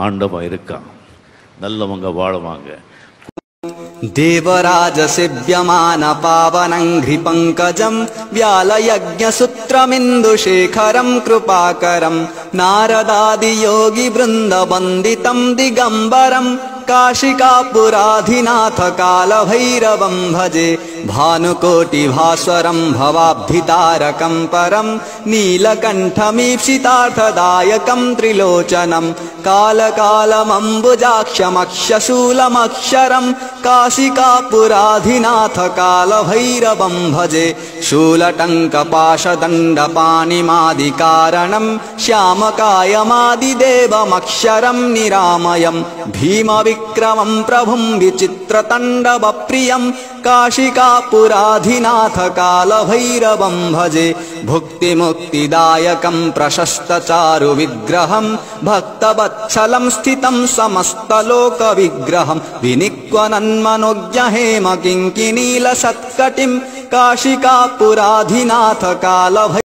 ஆண்டவன் இருக்கான். நல்லவங்க வாழுவாங்க. देवराज सेव्यमान पावनंघ्रि पंकजं व्यालयज्ञसूत्रमिन्दुशेखरं कृपाकरं नारदादि योगी वृंद वंदितं दिगंबरं काशिकापुराधिनाथ कालभैरवं भजे भानुकोटि भास्वरं भवाब्धितारकं परं नीलकण्ठमीप्सितार्थदायकं त्रिलोचनं कालकालमम्बुजाक्षमक्षशूलमक्षरं काशिकापुराधिनाथ कालभैरवं भजे शूलटङ्कपाशदण्डपाणिमादिकारणं श्यामकायमादिदेवमक्षरं निरामयं भीमविक्रमं प्रभुं विचित्रतण्डवप्रियं काशिकापुराधिनाथ कालभैरवं भजे भुक्तिमुक्तिदायकं प्रशस्तचारुविग्रहं भक्तवत्सलं स्थितं समस्तलोकविग्रहं विनिक्वनन्मनोज्ञहेम किङ्किनीलसत्कटिं काशिकापुराधिनाथ कालभैरवं